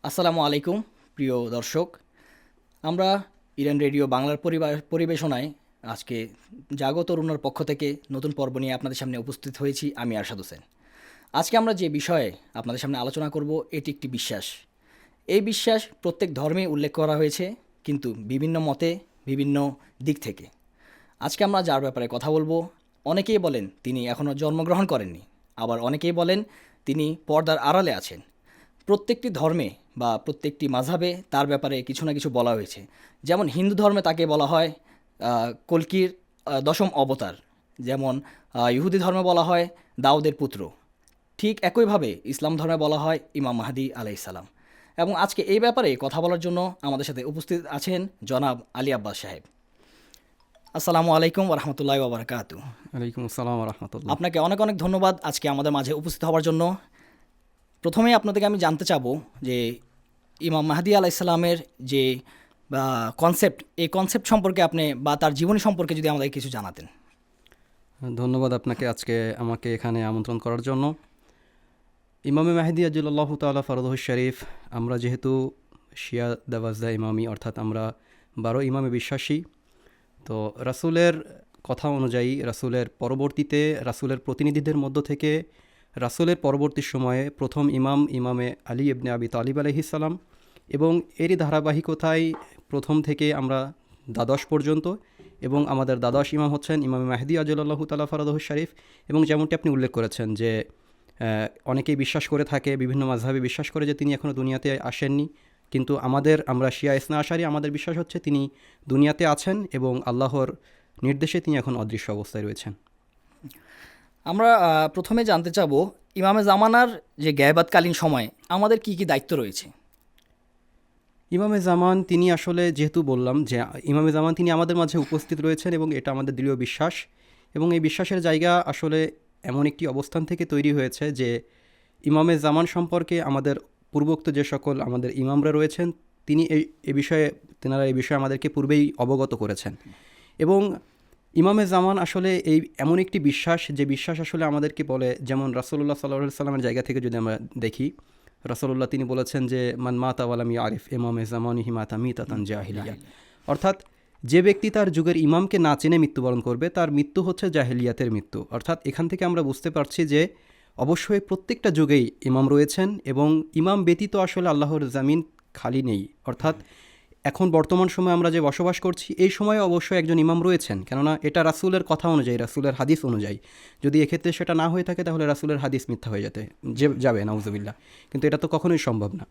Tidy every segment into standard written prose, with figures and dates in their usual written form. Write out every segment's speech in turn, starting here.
আসসালামু আলাইকুম প্রিয় দর্শক। আমরা ইরান রেডিও বাংলার পরিবেশনায় আজকে জাগো তরুণের পক্ষ থেকে নতুন পর্ব নিয়ে আপনাদের সামনে উপস্থিত হয়েছি। আমি আরশাদ হোসেন। আজকে আমরা যে বিষয়ে আপনাদের সামনে আলোচনা করব এটি একটি বিশ্বাস। এই বিশ্বাস প্রত্যেক ধর্মে উল্লেখ করা হয়েছে, কিন্তু বিভিন্ন মতে বিভিন্ন দিক থেকে। আজকে আমরা যার ব্যাপারে কথা বলবো, অনেকেই বলেন তিনি এখনও জন্মগ্রহণ করেননি, আবার অনেকেই বলেন তিনি পর্দার আড়ালে আছেন। প্রত্যেকটি ধর্মে বা প্রত্যেকটি মাযহাবে তার ব্যাপারে কিছু না কিছু বলা হয়েছে। যেমন হিন্দু ধর্মে তাকে বলা হয় কল্কির দশম অবতার, যেমন ইহুদি ধর্মে বলা হয় দাউদের পুত্র। ঠিক একইভাবে ইসলাম ধর্মে বলা হয় ইমাম মাহদি আলাইহিস সালাম। এবং আজকে এই ব্যাপারে কথা বলার জন্য আমাদের সাথে উপস্থিত আছেন জনাব আলী আব্বাস সাহেব। আসসালামু আলাইকুম ওয়া রাহমাতুল্লাহি ওয়া বারাকাতুহু। ওয়ালাইকুম আসসালাম রহমতুল্লাহ। আপনাকে অনেক অনেক ধন্যবাদ আজকে আমাদের মাঝে উপস্থিত হওয়ার জন্য। প্রথমেই আপনাদেরকে আমি জানতে চাবো যে ইমাম মাহদি আলাইসাল্লামের যে কনসেপ্ট, এই কনসেপ্ট সম্পর্কে আপনি বা তার জীবনী সম্পর্কে যদি আমাদের কিছু জানাতেন। ধন্যবাদ আপনাকে আজকে আমাকে এখানে আমন্ত্রণ করার জন্য। ইমামে মাহদি আজুল্লাহ তাআলা ফরদহ শরীফ, আমরা যেহেতু শিয়া দাওয়াজদা ইমামি অর্থাৎ আমরা 12 ইমামে বিশ্বাসী, তো রাসূলের কথা অনুযায়ী রাসূলের পরবর্তীতে রাসূলের প্রতিনিধিদের মধ্য থেকে রাসূলের পরবর্তী সময়ে প্রথম ইমামে আলী ইবনে আবি তালিব আলাইহিস সালাম, এবং এরই ধারাবাহিকতায় প্রথম থেকে আমরা দ্বাদশ পর্যন্ত, এবং আমাদের দ্বাদশ ইমাম হচ্ছেন ইমামে মাহদি আজুল্লাহ তাআলা ফরদহ শরীফ। এবং যেমনটি আপনি উল্লেখ করেছেন যে অনেকেই বিশ্বাস করে থাকে, বিভিন্ন মাযহাবে বিশ্বাস করে যে তিনি এখনও দুনিয়াতে আসেননি, কিন্তু আমরা শিয়া ইসনা আশারি, আমাদের বিশ্বাস হচ্ছে তিনি দুনিয়াতে আছেন এবং আল্লাহর নির্দেশে তিনি এখন অদৃশ্য অবস্থায় রয়েছেন। আমরা প্রথমে জানতে চাবো ইমামে জামানার যে গায়বাতকালীন সময়ে আমাদের কি কি দায়িত্ব রয়েছে। ইমামে জামান তিনি আসলে, যেহেতু বললাম যে ইমামে জামান তিনি আমাদের মাঝে উপস্থিত রয়েছেন এবং এটা আমাদের দৃঢ় বিশ্বাস, এবং এই বিশ্বাসের জায়গা আসলে এমন একটি অবস্থান থেকে তৈরি হয়েছে যে ইমামে জামান সম্পর্কে আমাদের পূর্বোক্ত যে সকল আমাদের ইমামরা রয়েছেন তিনি তেনারা এই বিষয়ে আমাদেরকে পূর্বেই অবগত করেছেন। এবং ইমামে জামান আসলে এমন একটি বিশ্বাস, যে বিশ্বাস আসলে আমাদেরকে বলে, যেমন রাসূলুল্লাহ সাল্লাল্লাহু আলাইহি সাল্লামের জায়গা থেকে যদি আমরা দেখি, রাসূলুল্লাহ তিনি বলেছেন যে মান মাতা ওয়ালাম ইয়ারিফ ইমামে জামানিহি মাতা মিতাতান জাহিলিয়া, অর্থাৎ যে ব্যক্তি তার যুগের ইমামকে না চেনে মৃত্যুবরণ করবে তার মৃত্যু হচ্ছে জাহেলিয়াতের মৃত্যু। অর্থাৎ এখান থেকে আমরা বুঝতে পারছি যে অবশ্যই প্রত্যেকটা যুগেই ইমাম রয়েছেন, এবং ইমাম ব্যতীত আসলে আল্লাহর জামিন খালি নেই। অর্থাৎ এখন বর্তমান সময়ে আমরা যে বসবাস করছি এই সময়ে অবশ্যই একজন ইমাম রয়েছেন, কেননা এটা রাসূলের কথা অনুযায়ী, রাসূলের হাদিস অনুযায়ী। যদি এক্ষেত্রে সেটা না হয়ে থাকে তাহলে রাসূলের হাদিস মিথ্যা হয়ে যাবে নাউজুবিল্লাহ, কিন্তু এটা তো কখনোই সম্ভব না।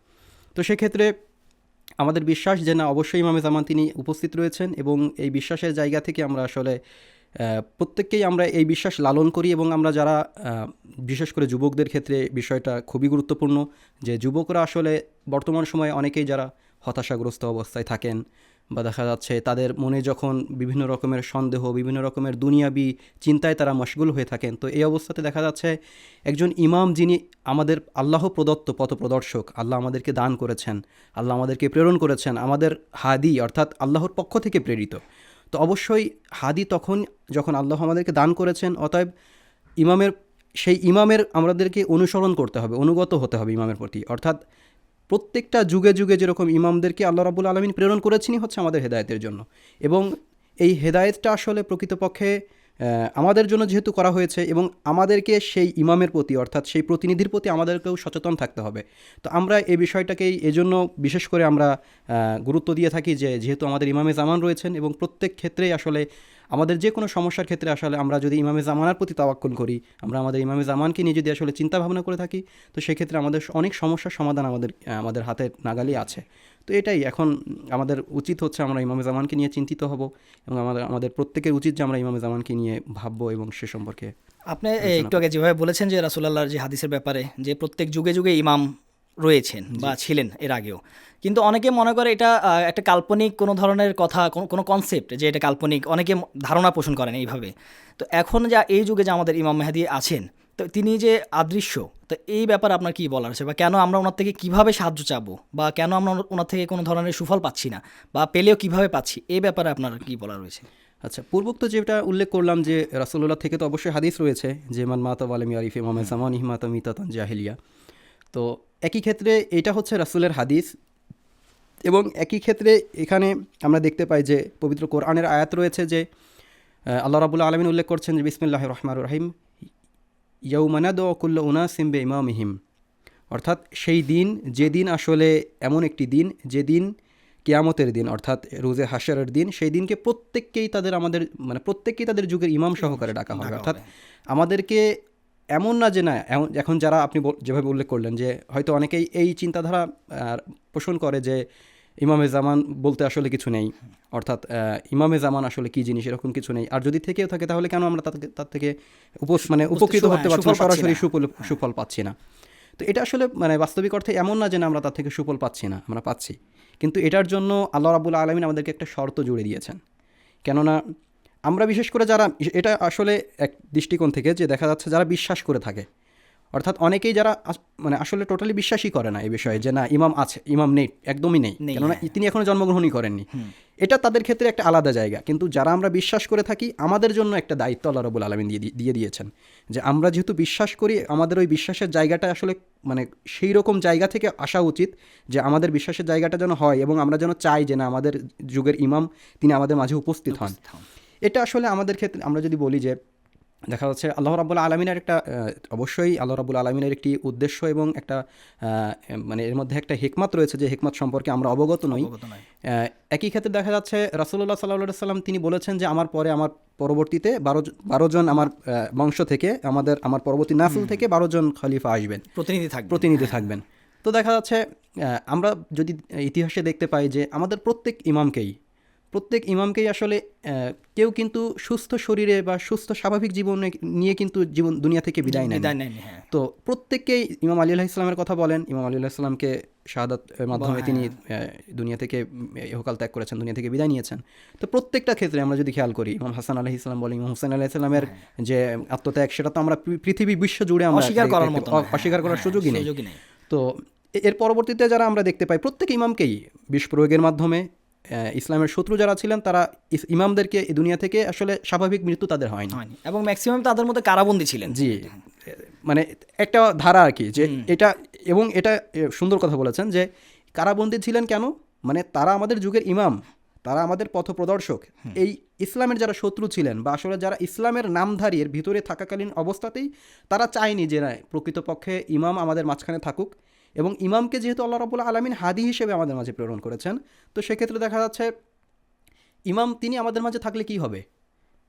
তো সেক্ষেত্রে আমাদের বিশ্বাস যে না, অবশ্যই ইমামে জামান তিনি উপস্থিত রয়েছেন, এবং এই বিশ্বাসের জায়গা থেকে আমরা আসলে প্রত্যেককেই আমরা এই বিশ্বাস লালন করি। এবং আমরা যারা বিশেষ করে যুবকদের ক্ষেত্রে বিষয়টা খুবই গুরুত্বপূর্ণ, যে যুবকরা আসলে বর্তমান সময়ে অনেকেই যারা হতাশাগ্রস্ত অবস্থায় থাকেন, বা দেখা যাচ্ছে তাদের মনে যখন বিভিন্ন রকমের সন্দেহ, বিভিন্ন রকমের দুনিয়াবি চিন্তায় তারা মশগুল হয়ে থাকেন, তো এই অবস্থাতে দেখা যাচ্ছে একজন ইমাম যিনি আমাদের আল্লাহ প্রদত্ত পথপ্রদর্শক, আল্লাহ আমাদেরকে দান করেছেন, আল্লাহ আমাদেরকে প্রেরণ করেছেন, আমাদের হাদি অর্থাৎ আল্লাহর পক্ষ থেকে প্রেরিত। তো অবশ্যই হাদি তখন যখন আল্লাহ আমাদেরকে দান করেছেন, অতএব সেই ইমামের আমাদেরকে অনুসরণ করতে হবে, অনুগত হতে হবে ইমামের প্রতি। অর্থাৎ প্রত্যেকটা যুগে যুগে যেরকম ইমামদেরকে আল্লাহ রাব্বুল আলামিন প্রেরণ করেছেনই হচ্ছে আমাদের হেদায়েতের জন্য, এবং এই হেদায়েতটা আসলে প্রকৃতপক্ষে আমাদের জন্য যেহেতু করা হয়েছে, এবং আমাদেরকে সেই ইমামের প্রতি অর্থাৎ সেই প্রতিনিধির প্রতি আমাদেরকেও সচেতন থাকতে হবে। তো আমরা এই বিষয়টাকেই এজন্য বিশেষ করে আমরা গুরুত্ব দিয়ে থাকি, যে যেহেতু আমাদের ইমামে জামান রয়েছেন, এবং প্রত্যেক ক্ষেত্রেই আসলে আমাদের যে কোনো সমস্যার ক্ষেত্রে আসলে আমরা যদি ইমামে জামানার প্রতি তাওয়াক্কুল করি, আমরা আমাদের ইমামে জামানকে নিয়ে যদি আসলে চিন্তা ভাবনা করে থাকি, তো সেক্ষেত্রে আমাদের অনেক সমস্যার সমাধান আমাদের হাতের নাগালেই আছে। তো এটাই এখন আমাদের উচিত হচ্ছে আমরা ইমামে জামানকে নিয়ে চিন্তিত হব, এবং আমাদের প্রত্যেকের উচিত যে আমরা ইমামে জামানকে নিয়ে ভাববো এবং সে সম্পর্কে আপনি একটু আগে যেভাবে বলেছেন যে রাসূলুল্লাহর যে হাদিসের ব্যাপারে, যে প্রত্যেক যুগে যুগে ইমাম রয়েছেন বা ছিলেন এর আগেও, কিন্তু অনেকে মনে করে এটা একটা কাল্পনিক কোনো ধরনের কথা, কোনো কনসেপ্ট, যে এটা কাল্পনিক, অনেকে ধারণা পোষণ করেন এইভাবে। তো এখন এই যুগে যে আমাদের ইমাম মেহেদী আছেন, তো তিনি যে আদৃশ্য, তো এই ব্যাপারে আপনার কী বলার আছে, বা কেন আমরা ওনার থেকে কীভাবে সাহায্য চাবো, বা কেন আমরা ওনার থেকে কোনো ধরনের সুফল পাচ্ছি না, বা পেলেও কীভাবে পাচ্ছি, এই ব্যাপারে আপনার কী বলার রয়েছে। আচ্ছা, পূর্বোক্ত যেটা উল্লেখ করলাম যে রাসূলুল্লাহ থেকে তো অবশ্যই হাদিস রয়েছে যে মান মাতা ওয়ালাম ইয়ারিফ ইমামে জামানিহি মাতা মিতাতান জাহিলিয়া। তো একই ক্ষেত্রে এটা হচ্ছে রাসূলের হাদিস, এবং একই ক্ষেত্রে এখানে আমরা দেখতে পাই যে পবিত্র কোরআনের আয়াত রয়েছে যে আল্লাহ রাব্বুল আলামিন উল্লেখ করছেন যে বিসমিল্লাহির রহমানির রহিম ইয়াউমা নাদউ কুল্লু উনাসিম বিইমামিহিম, অর্থাৎ সেই দিন, যেদিন আসলে এমন একটি দিন, যেদিন কিয়ামতের দিন অর্থাৎ রোজে হাশরের দিন, সেই দিনকে প্রত্যেককেই তাদের আমাদের মানে প্রত্যেককেই তাদের যুগের ইমাম সহকারে ডাকা হবে। অর্থাৎ আমাদেরকে এমন না যে না এখন যারা আপনি যেভাবে উল্লেখ করলেন যে হয়তো অনেকেই এই চিন্তাধারা পোষণ করে যে ইমামে জামান বলতে আসলে কিছু নেই, অর্থাৎ ইমামে জামান আসলে কী জিনিস এরকম কিছু নেই, আর যদি থেকেও থাকে তাহলে কেন আমরা তার থেকে উপকৃত হতে পারছি না, সরাসরি সুফল পাচ্ছি না। তো এটা আসলে মানে বাস্তবিক অর্থে এমন না যে আমরা তার থেকে সুফল পাচ্ছি না, আমরা পাচ্ছি, কিন্তু এটার জন্য আল্লাহ রাব্বুল আলামিন আমাদেরকে একটা শর্ত জুড়ে দিয়েছেন। কেননা আমরা বিশেষ করে যারা, এটা আসলে এক দৃষ্টিকোণ থেকে যে দেখা যাচ্ছে যারা বিশ্বাস করে থাকে, অর্থাৎ অনেকেই যারা মানে আসলে টোটালি বিশ্বাসই করে না এই বিষয়ে যে না ইমাম আছে, ইমাম নেই, একদমই নেই, কেননা তিনি এখনো জন্মগ্রহণই করেননি, এটা তাদের ক্ষেত্রে একটা আলাদা জায়গা। কিন্তু যারা আমরা বিশ্বাস করে থাকি, আমাদের জন্য একটা দায়িত্ব আল্লাহ রাব্বুল আলামিন দিয়ে দিয়েছেন যে আমরা যেহেতু বিশ্বাস করি, আমাদের ওই বিশ্বাসের জায়গাটা আসলে মানে সেই রকম জায়গা থেকে আসা উচিত যে আমাদের বিশ্বাসের জায়গাটা যেন হয়, এবং আমরা যেন চাই যে না আমাদের যুগের ইমাম তিনি আমাদের মাঝে উপস্থিত হন। এটা আসলে আমাদের ক্ষেত্রে আমরা যদি বলি যে দেখা যাচ্ছে আল্লাহ রাব্বুল আলামিনের একটা অবশ্যই আল্লাহ রাব্বুল আলামিনের একটি উদ্দেশ্য এবং একটা মানে এর মধ্যে একটা হিকমত রয়েছে, যে হিকমত সম্পর্কে আমরা অবগত নই। একই ক্ষেত্রে দেখা যাচ্ছে রাসূলুল্লাহ সাল্লাল্লাহু আলাইহি সাল্লাম তিনি বলেছেন যে আমার পরে, আমার পরবর্তীতে 12 জন আমার বংশ থেকে, আমার পরবর্তী নাসল থেকে 12 জন খলিফা আসবেন, প্রতিনিধি থাকবেন। তো দেখা যাচ্ছে আমরা যদি ইতিহাসে দেখতে পাই যে আমাদের প্রত্যেক ইমামকেই আসলে কেউ কিন্তু সুস্থ শরীরে বা সুস্থ স্বাভাবিক জীবনে নিয়ে কিন্তু দুনিয়া থেকে বিদায় নেন। তো প্রত্যেককেই ইমাম আলী আলাইহিস সালামের কথা বলেন, ইমাম আলী আলাইহিস সালামকে শাহাদাতের মাধ্যমে তিনি দুনিয়া থেকে ইহকাল ত্যাগ করেছেন, দুনিয়া থেকে বিদায় নিয়েছেন। তো প্রত্যেকটা ক্ষেত্রে আমরা যদি খেয়াল করি, ইমাম হাসান আলাইহিস সালাম বলেন, ইমাম হুসাইন আলাইহিস সালামের যে আত্মত্যাগ, সেটা তো আমরা পৃথিবী বিশ্ব জুড়ে আমরা অস্বীকার করার সুযোগই নেই। তো এর পরবর্তীতে যারা আমরা দেখতে পাই, প্রত্যেক ইমামকেই বিষ প্রয়োগের মাধ্যমে ইসলামের শত্রু যারা ছিলেন তারা ইমামদেরকে এই দুনিয়া থেকে আসলে স্বাভাবিক মৃত্যু তাদের হয়নি, এবং ম্যাক্সিমাম তাদের মধ্যে কারাবন্দী ছিলেন। জি, মানে একটা ধারা আর কি, যে এটা, এবং এটা সুন্দর কথা বলেছেন যে কারাবন্দী ছিলেন কেন, মানে তারা আমাদের যুগের ইমাম, তারা আমাদের পথপ্রদর্শক। এই ইসলামের যারা শত্রু ছিলেন বা আসলে যারা ইসলামের নামধারী এর ভিতরে থাকাকালীন অবস্থাতেই তারা চায়নি যে না প্রকৃতপক্ষে ইমাম আমাদের মাঝখানে থাকুক, এবং ইমামকে যেহেতু আল্লাহ রাব্বুল আলামিন হাদি হিসেবে আমাদের মাঝে প্রেরণ করেছেন, তো সেক্ষেত্রে দেখা যাচ্ছে ইমাম তিনি আমাদের মাঝে থাকলে কি হবে,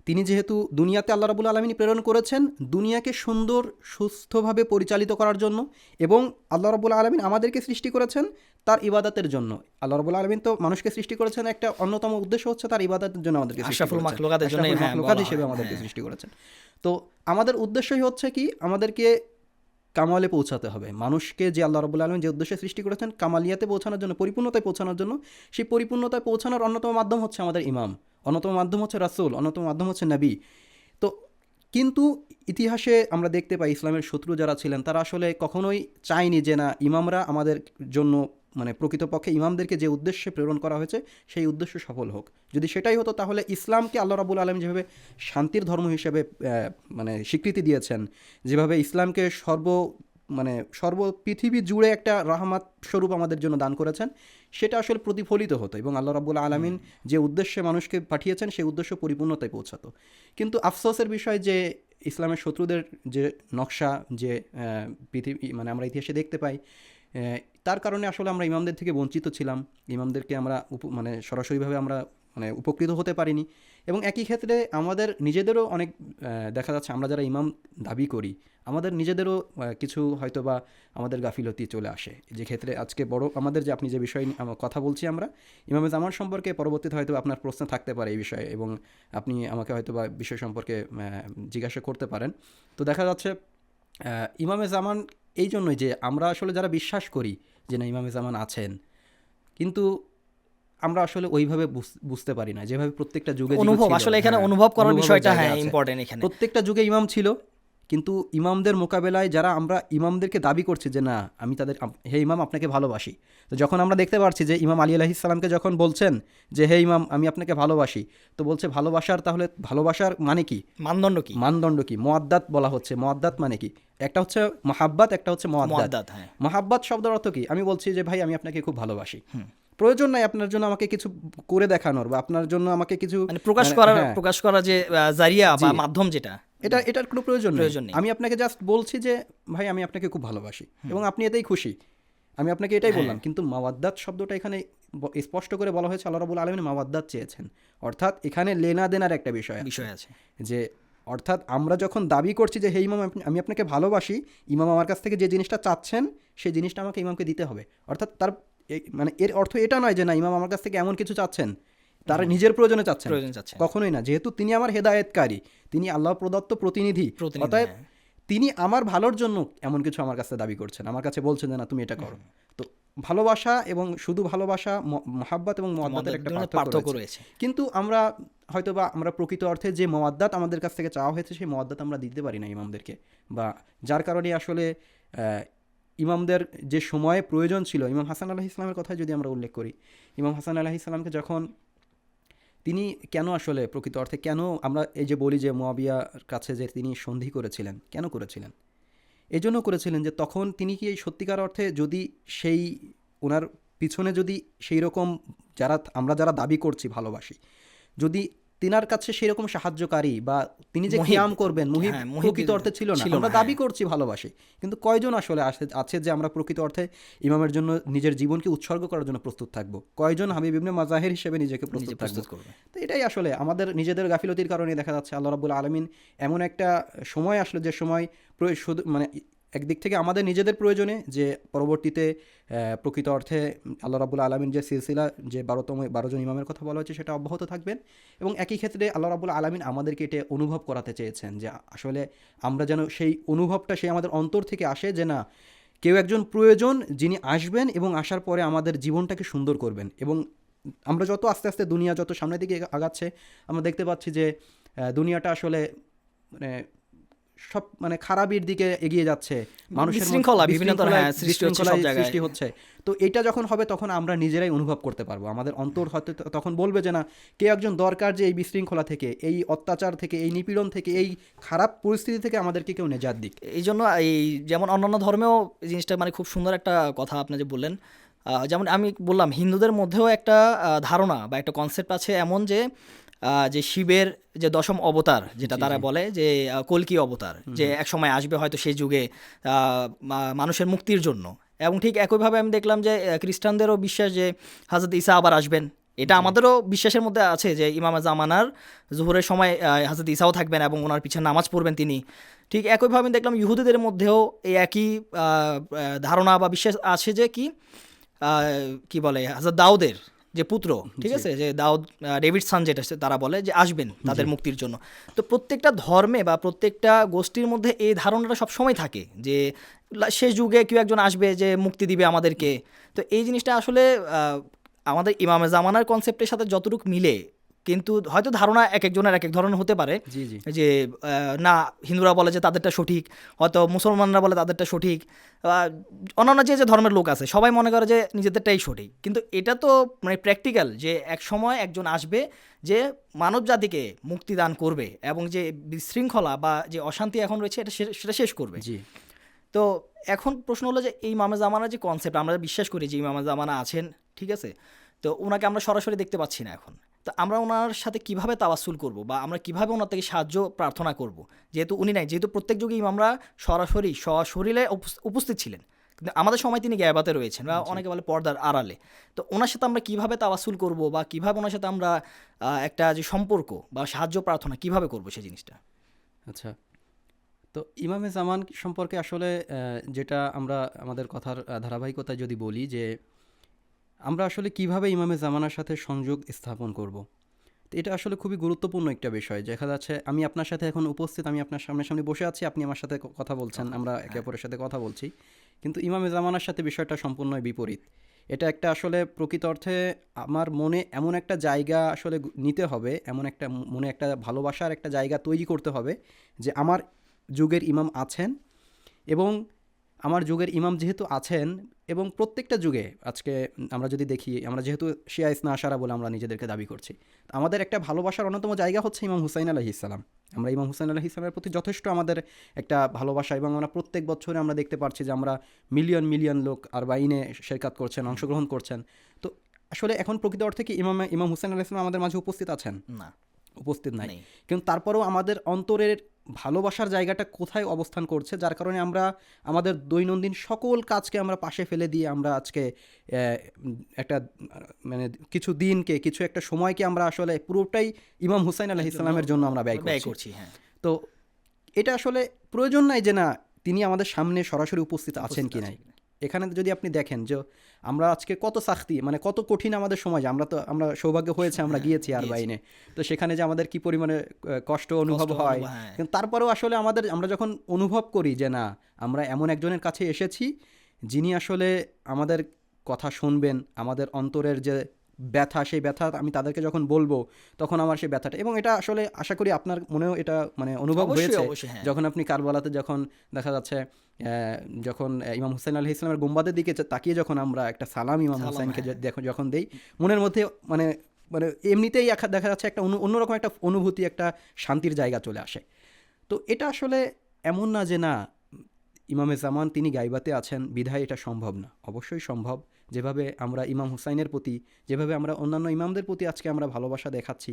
তিনি যেহেতু দুনিয়াতে আল্লাহ রাব্বুল আলামিন প্রেরণ করেছেন দুনিয়াকে সুন্দর সুস্থভাবে পরিচালিত করার জন্য, এবং আল্লাহ রাব্বুল আলামিন আমাদেরকে সৃষ্টি করেছেন তার ইবাদতের জন্য। আল্লাহ রাব্বুল আলামিন তো মানুষকে সৃষ্টি করেছেন, একটা অন্যতম উদ্দেশ্য হচ্ছে তার ইবাদতের জন্য আমাদেরকে মাখলুকাত হিসেবে আমাদেরকে সৃষ্টি করেছেন। তো আমাদের উদ্দেশ্যই হচ্ছে কি, আমাদেরকে কামালে পৌঁছাতে হবে মানুষকে, যে আল্লাহ রাব্বুল আলামিন যে উদ্দেশ্যে সৃষ্টি করেছেন কামালিয়াতে পৌঁছানোর জন্য, পরিপূর্ণতায় পৌঁছানোর জন্য। সেই পরিপূর্ণতায় পৌঁছানোর অন্যতম মাধ্যম হচ্ছে আমাদের ইমাম, অন্যতম মাধ্যম হচ্ছে রাসূল, অন্যতম মাধ্যম হচ্ছে নবী। তো কিন্তু ইতিহাসে আমরা দেখতে পাই ইসলামের শত্রু যারা ছিলেন তারা আসলে কখনোই চায়নি যে না ইমামরা আমাদের জন্য, মানে প্রকৃতপক্ষে ইমামদেরকে যে উদ্দেশ্যে প্রেরণ করা হয়েছে সেই উদ্দেশ্য সফল হোক। যদি সেটাই হতো তাহলে ইসলামকে আল্লাহ রাব্বুল আলামিন যেভাবে শান্তির ধর্ম হিসেবে মানে স্বীকৃতি দিয়েছেন, যেভাবে ইসলামকে সর্ব পৃথিবী জুড়ে একটা রাহমাত স্বরূপ আমাদের জন্য দান করেছেন, সেটা আসলে প্রতিফলিত হতো এবং আল্লাহ রাব্বুল আলামিন যে উদ্দেশ্যে মানুষকে পাঠিয়েছেন সেই উদ্দেশ্য পরিপূর্ণতায় পৌঁছাতো। কিন্তু আফসোসের বিষয় যে ইসলামের শত্রুদের যে নকশা, যে পৃথিবী মানে আমরা ইতিহাসে দেখতে পাই, তার কারণে আসলে আমরা ইমামদের থেকে বঞ্চিত ছিলাম, ইমামদেরকে আমরা মানে সরাসরিভাবে আমরা মানে উপকৃত হতে পারিনি। এবং একই ক্ষেত্রে আমাদের নিজেদেরও অনেক দেখা যাচ্ছে আমরা যারা ইমাম দাবি করি আমাদের নিজেদেরও কিছু হয়তো বা আমাদের গাফিলতি চলে আসে, যে ক্ষেত্রে আজকে বড় আমাদের যে আপনি যে বিষয় কথা বলছি আমরা ইমামে জামান সম্পর্কে, পরবর্তীতে হয়তো আপনার প্রশ্ন থাকতে পারে এই বিষয়ে এবং আপনি আমাকে হয়তো বা বিষয় সম্পর্কে জিজ্ঞাসা করতে পারেন। তো দেখা যাচ্ছে ইমামে জামান এই জন্যই যে আমরা আসলে যারা বিশ্বাস করি যে না ইমামে জামান আছেন, কিন্তু আমরা আসলে ওইভাবে বুঝতে পারি না যেভাবে প্রত্যেকটা যুগে অনুভব, আসলে এখানে অনুভব করার বিষয়টা ইম্পর্টেন্ট। এখানে প্রত্যেকটা যুগে ইমাম ছিল, কিন্তু ইমামদের মোকাবেলায় যারা আমরা ইমামদেরকে দাবি করছি যে না আমি হে ইমাম আপনাকে ভালোবাসি, তো যখন আমরা দেখতে পাচ্ছি যে ইমাম আলী আলাইহিস সালামকে যখন বলছেন যে হে ইমাম আমি আপনাকে ভালোবাসি, তো বলছে ভালোবাসার, তাহলে ভালোবাসার মানে কি, মানদণ্ড কি? মানদণ্ড কি? মুআদ্দাত বলা হচ্ছে। মুআদ্দাত মানে কি? একটা হচ্ছে মহাব্বাত, একটা হচ্ছে মুআদ্দাত। মুআদ্দাত, হ্যাঁ। মহাব্বাত শব্দের অর্থ কি? আমি বলছি যে ভাই আমি আপনাকে খুব ভালোবাসি, প্রয়োজন নাই আপনার জন্য আমাকে কিছু করে দেখানোর বা আপনার জন্য আমাকে কিছু মানে প্রকাশ করা যে জারিয়া বা মাধ্যম, যেটা এটার কোনো প্রয়োজন নেই। আমি আপনাকে জাস্ট বলছি যে ভাই আমি আপনাকে খুব ভালোবাসি এবং আপনি এতেই খুশি, আমি আপনাকে এটাই বললাম। কিন্তু মাওয়াদ্দাত শব্দটা এখানে স্পষ্ট করে বলা হয়েছে, আল্লাহ রাব্বুল আলামিন মাওয়াদ্দাত চেয়েছেন, অর্থাৎ এখানে লেনা দেনার একটা বিষয় আছে যে অর্থাৎ আমরা যখন দাবি করছি যে হে ইমাম আমি আপনাকে ভালোবাসি, ইমাম আমার কাছ থেকে যে জিনিসটা চাচ্ছেন সেই জিনিসটা আমাকে ইমামকে দিতে হবে। অর্থাৎ তার মানে এর অর্থ এটা নয় যে না ইমাম আমার কাছ থেকে এমন কিছু চাচ্ছেন তারা নিজের প্রয়োজনে চাচ্ছেন, কখনোই না। যেহেতু তিনি আমার হেদায়েতকারী, তিনি আল্লাহ প্রদত্ত প্রতিনিধি, অতএব তিনি আমার ভালোর জন্য এমন কিছু আমার কাছে দাবি করছেন, আমার কাছে বলছেন যে না তুমি এটা করো। তো ভালোবাসা এবং শুধু ভালোবাসা, মুহাব্বত এবং মুআদ্দাতের একটা পার্থক্য রয়েছে। কিন্তু আমরা হয়তোবা আমরা প্রকৃত অর্থে যে মুআদ্দাত আমাদের কাছ থেকে চাওয়া হয়েছে সেই মুআদ্দাত আমরা দিতে পারি না ইমামদেরকে, বা যার কারণে আসলে ইমামদের যে সময়ে প্রয়োজন ছিল, ইমাম হাসান আলাইহিস সালামের কথাই যদি আমরা উল্লেখ করি, ইমাম হাসান আলাইহিস সালামকে যখন তিনি কেন আসলে প্রকৃত অর্থে কেন আমরা এই যে বলি যে মুয়াবিয়ার কাছে যে তিনি সন্ধি করেছিলেন, কেন করেছিলেন? এই জন্য করেছিলেন যে তখন তিনি কি এই সত্যিকার অর্থে যদি সেই ওনার পিছনে যদি সেই রকম আমরা যারা দাবি করছি ভালোবাসি, যদি তিনার কাছে সেই রকম সাহায্যকারী বা তিনি যে কিয়াম করবেন মুহিব প্রকৃত অর্থে ছিল না। আমরা দাবি করছি ভালোবাসি, কিন্তু কয়জন আসলে আছে যে আমরা প্রকৃত অর্থে ইমামের জন্য নিজের জীবনকে উৎসর্গ করার জন্য প্রস্তুত থাকবো? কয়জন হাবিব ইবনে মাজাহির হিসেবে নিজেকে প্রস্তুত করবে? তো এটাই আসলে আমাদের নিজেদের গাফিলতির কারণে দেখা যাচ্ছে আল্লাহ রাব্বুল আলামিন এমন একটা সময় আসলে যে সময় শুধু মানে একদিক থেকে আমাদের নিজেদের প্রয়োজনে, যে পরবর্তীতে প্রকৃত অর্থে আল্লাহ রাব্বুল আলামিন যে সিলসিলা যে 12 জন ইমামের কথা বলা হয়েছে সেটা অব্যাহত থাকবেন, এবং একই ক্ষেত্রে আল্লাহ রাব্বুল আলামিন আমাদেরকে এটা অনুভব করাতে চেয়েছেন যে আসলে আমরা যেন সেই অনুভবটা সেই আমাদের অন্তর থেকে আসে যে না কেউ একজন প্রয়োজন যিনি আসবেন এবং আসার পরে আমাদের জীবনটাকে সুন্দর করবেন। এবং আমরা যত আস্তে আস্তে দুনিয়া যত সামনের দিকে আগাচ্ছে আমরা দেখতে পাচ্ছি যে দুনিয়াটা আসলে মানে সব মানে খারাপের দিকে এগিয়ে যাচ্ছে, মানুষের সৃষ্টি হচ্ছে। তো এটা যখন হবে তখন আমরা নিজেরাই অনুভব করতে পারবো, আমাদের অন্তর হয়তো তখন বলবে যে না কে একজন দরকার যে এই বিশৃঙ্খলা থেকে, এই অত্যাচার থেকে, এই নিপীড়ন থেকে, এই খারাপ পরিস্থিতি থেকে আমাদেরকে কেউ নেজাত দিক। এই জন্য এই যেমন অন্যান্য ধর্মেও জিনিসটা মানে খুব সুন্দর একটা কথা আপনি যে বললেন, যেমন আমি বললাম হিন্দুদের মধ্যেও একটা ধারণা বা একটা কনসেপ্ট আছে এমন যে শিবের যে দশম অবতার, যেটা তারা বলে যে কল্কি অবতার, যে এক সময় আসবে হয়তো সেই যুগে মানুষের মুক্তির জন্য। এবং ঠিক একইভাবে আমি দেখলাম যে খ্রিস্টানদেরও বিশ্বাস যে হযরত ঈসা আবার আসবেন। এটা আমাদেরও বিশ্বাসের মধ্যে আছে যে ইমামে জামানার জোহরের সময় হযরত ঈসাও থাকবেন এবং ওনার পিছনে নামাজ পড়বেন তিনি। ঠিক একইভাবে আমি দেখলাম ইহুদিদের মধ্যেও এই একই ধারণা বা বিশ্বাস আছে যে কি বলে হযরত দাউদের যে পুত্র, ঠিক আছে, যে দাউদ ডেভিড সান যেটা তারা বলে যে আসবেন তাদের মুক্তির জন্য। তো প্রত্যেকটা ধর্মে বা প্রত্যেকটা গোষ্ঠীর মধ্যে এই ধারণাটা সবসময় থাকে যে শেষ যুগে কেউ একজন আসবে যে মুক্তি দিবে আমাদেরকে। তো এই জিনিসটা আসলে আমাদের ইমামে জামানার কনসেপ্টের সাথে যতটুকু মিলে, কিন্তু হয়তো ধারণা এক একজনের এক এক ধরনের হতে পারে, যে না হিন্দুরা বলে যে তাদেরটা সঠিক, হয়তো মুসলমানরা বলে তাদেরটা সঠিক, অন্যান্য যে ধর্মের লোক আছে সবাই মনে করে যে নিজেদেরটাই সঠিক। কিন্তু এটা তো মানে প্র্যাকটিক্যাল যে এক সময় একজন আসবে যে মানব জাতিকে মুক্তি দান করবে এবং যে বিশৃঙ্খলা বা যে অশান্তি এখন রয়েছে সেটা শেষ করবে। তো এখন প্রশ্ন হলো যে এই ইমামে জামানার যে কনসেপ্ট, আমরা বিশ্বাস করি যে ইমামে জামানা আছেন, ঠিক আছে, তো ওনাকে আমরা সরাসরি দেখতে পাচ্ছি না এখন। তো আমরা ওনার সাথে কিভাবে তাওয়াসুল করব বা আমরা কিভাবে ওনার থেকে সাহায্য প্রার্থনা করব, যেহেতু উনি নাই, যেহেতু প্রত্যেক যুগে ইমামরা সরাসরি সশরীরে উপস্থিত ছিলেন, কিন্তু আমাদের সময় তিনি গায়বাতে রয়েছেন বা অনেকে বলে পর্দার আড়ালে। তো ওনার সাথে আমরা কিভাবে তাওয়াসুল করব বা কিভাবে ওনার সাথে আমরা একটা যে সম্পর্ক বা সাহায্য প্রার্থনা কিভাবে করব সেই জিনিসটা। আচ্ছা, তো ইমামে জামান সম্পর্কে আসলে যেটা আমরা আমাদের কথার ধারাবাহিকতায় যদি বলি যে আমরা আসলে কিভাবে ইমামে জামানার সাথে সংযোগ স্থাপন করব, তো এটা আসলে খুবই গুরুত্বপূর্ণ একটা বিষয়। দেখা যাচ্ছে আমি আপনার সাথে এখন উপস্থিত, আমি আপনার সামনে বসে আছি, আপনি আমার সাথে কথা বলছেন, আমরা একে অপরের সাথে কথা বলছি, কিন্তু ইমামে জামানার সাথে বিষয়টা সম্পূর্ণ বিপরীত। এটা একটা আসলে প্রকৃত অর্থে আমার মনে এমন একটা জায়গা আসলে নিতে হবে, এমন একটা মনে একটা ভালোবাসার একটা জায়গা তৈরি করতে হবে যে আমার যুগের ইমাম আছেন, এবং আমার যুগের ইমাম যেহেতু আছেন, এবং প্রত্যেকটা যুগে আজকে আমরা যদি দেখি, আমরা যেহেতু শিয়া ইসনা আশারা বলে আমরা নিজেদেরকে দাবি করছি, আমাদের একটা ভালোবাসার অন্যতম জায়গা হচ্ছে ইমাম হুসাইন আলাইহিস সালাম। আমরা ইমাম হুসাইন আলাইহিস সালামের প্রতি যথেষ্ট আমাদের একটা ভালোবাসা, এবং আমরা প্রত্যেক বছরে আমরা দেখতে পাচ্ছি যে আমরা মিলিয়ন মিলিয়ন লোক আরবাইনে শেরকাত করছেন, অংশগ্রহণ করছেন। তো আসলে এখন প্রকৃত অর্থে কি ইমাম হুসাইন আলাইহিস সালাম আমাদের মাঝে উপস্থিত আছেন? না, উপস্থিত নাই। নেই। কিন্তু তারপরেও আমাদের অন্তরের ভালোবাসার জায়গাটা কোথায় অবস্থান করছে, যার কারণে আমরা আমাদের দৈনন্দিন সকল কাজকে আমরা পাশে ফেলে দিয়ে আমরা আজকে একটা মানে কিছু দিনকে, কিছু একটা সময়কে আমরা আসলে পুরোটাই ইমাম হুসাইন আলাইহিস সালামের জন্য আমরা ব্যয় করছি। করছি, হ্যাঁ। তো এটা আসলে প্রয়োজন নাই যে না তিনি আমাদের সামনে সরাসরি উপস্থিত আছেন কি নাই। এখানে যদি আপনি দেখেন যে আমরা আজকে কত সাখতি, মানে কত কঠিন আমাদের সময়, যে আমরা সৌভাগ্য হয়েছে আমরা গিয়েছি আরবাইনে, তো সেখানে যে আমাদের কি পরিমাণে কষ্ট অনুভব হয়, হ্যাঁ। কিন্তু তারপরেও আসলে আমরা যখন অনুভব করি যে না আমরা এমন একজনের কাছে এসেছি যিনি আসলে আমাদের কথা শুনবেন, আমাদের অন্তরের যে ব্যথা, সেই ব্যথা আমি তাদেরকে যখন বলবো তখন আমার সেই ব্যথাটা, এবং এটা আসলে আশা করি আপনার মনেও এটা মানে অনুভব অবশ্যই, হয়েছে অবশ্যই, হ্যাঁ। যখন আপনি কারবালাতে যখন দেখা যাচ্ছে যখন ইমাম হুসাইন আলাইহিস ইসলামের গুম্বাদের দিকে তাকিয়ে যখন আমরা একটা সালাম ইমাম হুসাইনকে যখন দেই, মনের মধ্যে মানে মানে এমনিতেই দেখা যাচ্ছে একটা অন্যরকম একটা অনুভূতি, একটা শান্তির জায়গা চলে আসে। তো এটা আসলে এমন না যে না ইমামে জামান তিনি গাইবাতে আছেন বিধায় এটা সম্ভব না, অবশ্যই সম্ভব। যেভাবে আমরা ইমাম হুসাইনের প্রতি, যেভাবে আমরা অন্যান্য ইমামদের প্রতি আজকে আমরা ভালোবাসা দেখাচ্ছি,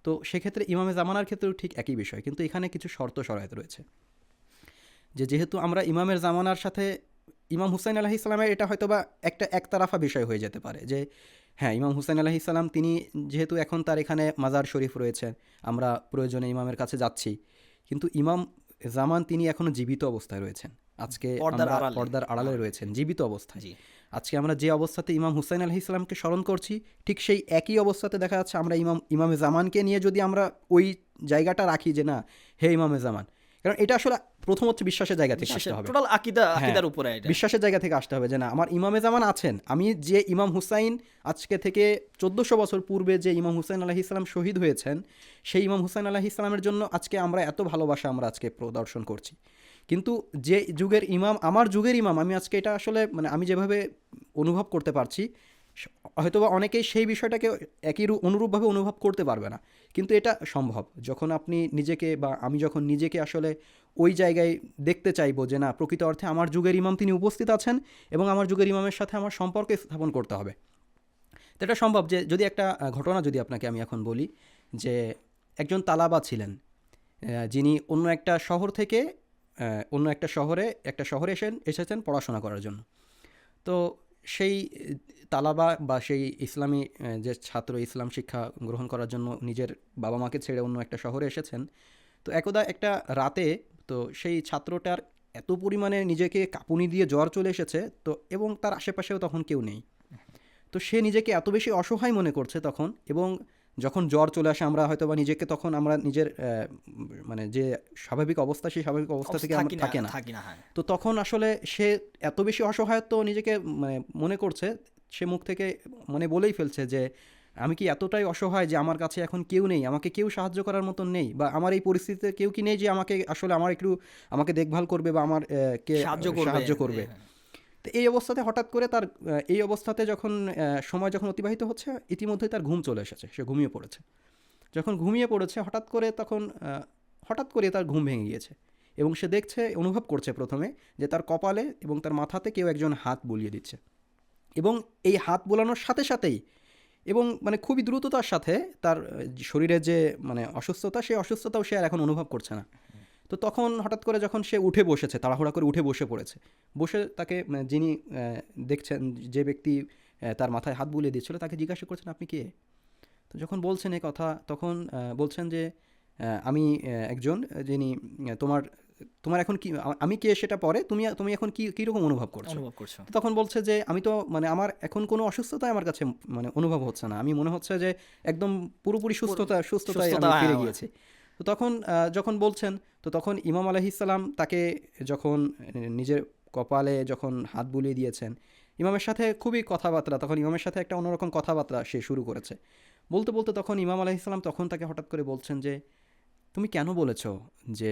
তো সেক্ষেত্রে ইমামে জামানার ক্ষেত্রেও ঠিক একই বিষয়, কিন্তু এখানে কিছু শর্ত শরায়ত রয়েছে। যেহেতু আমরা ইমামের জামানার সাথে ইমাম হুসাইন আলাইহিস সালামের এটা হয়তো বা একটা একতরফা বিষয় হয়ে যেতে পারে, যে হ্যাঁ ইমাম হুসাইন আলাইহিস সালাম তিনি যেহেতু এখন তার এখানে মাজার শরীফ রয়েছে, আমরা প্রয়োজনে ইমামের কাছে যাচ্ছি, কিন্তু ইমাম জামান তিনি এখনও জীবিত অবস্থায় রয়েছেন। আজকে পর্দার আড়ালে রয়েছেন জীবিত অবস্থায়। আজকে আমরা যে অবস্থাতে ইমাম হুসাইন আলাইহিস সালামকে স্মরণ করছি, ঠিক সেই একই অবস্থাতে দেখা যাচ্ছে আমরা ইমামে জামানকে নিয়ে যদি আমরা ওই জায়গাটা রাখি যে না হে ইমামে জামান, কারণ এটা আসলে প্রথম হচ্ছে বিশ্বাসের জায়গা থেকে আসতে হবে, টোটাল আকীদার উপরে এটা বিশ্বাসের জায়গা থেকে আসতে হবে যে না আমার ইমামে জামান আছেন। আমি যে ইমাম হুসাইন আজকে থেকে 1400 বছর পূর্বে যে ইমাম হুসাইন আলাইহিস সালাম শহীদ হয়েছেন, সেই ইমাম হুসাইন আলাইহিস সালামের জন্য আজকে আমরা এত ভালোবাসা আমরা আজকে প্রদর্শন করছি। কিন্তু যে যুগের ইমাম, আমার যুগের ইমাম, আমি আজকে এটা আসলে মানে আমি যেভাবে অনুভব করতে পারছি, হয়তোবা অনেকেই সেই বিষয়টাকে একই অনুরূপভাবে অনুভব করতে পারবে না, কিন্তু এটা সম্ভব যখন আপনি নিজেকে বা আমি যখন নিজেকে আসলে ওই জায়গায় দেখতে চাইবো যে না প্রকৃত অর্থে আমার যুগের ইমাম তিনি উপস্থিত আছেন, এবং আমার যুগের ইমামের সাথে আমার সম্পর্ক স্থাপন করতে হবে। তো এটা সম্ভব। যে যদি একটা ঘটনা যদি আপনাকে আমি এখন বলি, যে একজন তালাবা ছিলেন যিনি অন্য একটা শহর থেকে অন্য একটা শহরে এসেছেন পড়াশোনা করার জন্য। তো সেই তালাবা বা সেই ইসলামী যে ছাত্র, ইসলাম শিক্ষা গ্রহণ করার জন্য নিজের বাবা মাকে ছেড়ে অন্য একটা শহরে এসেছেন। তো একদা একটা রাতে তো সেই ছাত্রটার এত পরিমাণে নিজেকে কাঁপুনি দিয়ে জ্বর চলে এসেছে, তো এবং তার আশেপাশেও তখন কেউ নেই। তো সে নিজেকে এত বেশি অসহায় মনে করছে তখন, এবং যখন জ্বর চলে আসে আমরা হয়তো বা নিজেকে তখন আমরা নিজের মানে যে স্বাভাবিক অবস্থা, সেই স্বাভাবিক অবস্থা থেকে আমরা থাকে না। তো তখন আসলে সে এত বেশি অসহায়ত্ব নিজেকে মানে মনে করছে, সে মুখ থেকে মানে বলেই ফেলছে যে আমি কি এতটাই অসহায় যে আমার কাছে এখন কেউ নেই, আমাকে কেউ সাহায্য করার মতন নেই, বা আমার এই পরিস্থিতিতে কেউ কি নেই যে আমাকে আসলে আমাকে দেখভাল করবে বা আমার কে সাহায্য করবে। তো এই অবস্থাতে হঠাৎ করে তার এই অবস্থাতে যখন সময় যখন অতিবাহিত হচ্ছে, ইতিমধ্যেই তার ঘুম চলে এসেছে, সে ঘুমিয়ে পড়েছে। যখন ঘুমিয়ে পড়েছে হঠাৎ করে তার ঘুম ভেঙে গিয়েছে, এবং সে অনুভব করছে প্রথমে যে তার কপালে এবং তার মাথাতে কেউ একজন হাত বুলিয়ে দিচ্ছে, এবং এই হাত বোলানোর সাথে সাথেই এবং মানে খুবই দ্রুততার সাথে তার শরীরে যে মানে অসুস্থতা, সেই অসুস্থতাও সে আর এখন অনুভব করছে না। তো তখন হঠাৎ করে যখন সে উঠে বসেছে, তাড়াহুড়া করে উঠে বসে পড়েছে, বসে তাকে যিনি দেখছেন, যে ব্যক্তি তার মাথায় হাত বুলিয়ে দিচ্ছিল, তাকে জিজ্ঞাসা করছেন আপনি কে? তো যখন বলছেন এই কথা, তখন বলছেন যে আমি একজন যিনি তোমার এখন কি আমি কে সেটা পরে, তুমি এখন কীরকম অনুভব করছো। তখন বলছে যে আমি তো মানে আমার এখন কোনো অসুস্থতায় আমার কাছে মানে অনুভব হচ্ছে না, আমি মনে হচ্ছে যে একদম পুরোপুরি সুস্থতায় আমি ফিরে গিয়েছি। তো তখন যখন বলছেন, তো তখন ইমাম আলাইহিস সালাম তাকে যখন নিজের কপালে যখন হাত বুলিয়ে দিয়েছেন, ইমামের সাথে খুবই কথাবার্তা, তখন ইমামের সাথে একটা অন্যরকম কথাবার্তা সে শুরু করেছে। বলতে বলতে তখন ইমাম আলাইহিস সালাম তখন তাকে হঠাৎ করে বলছেন যে তুমি কেন বলেছো যে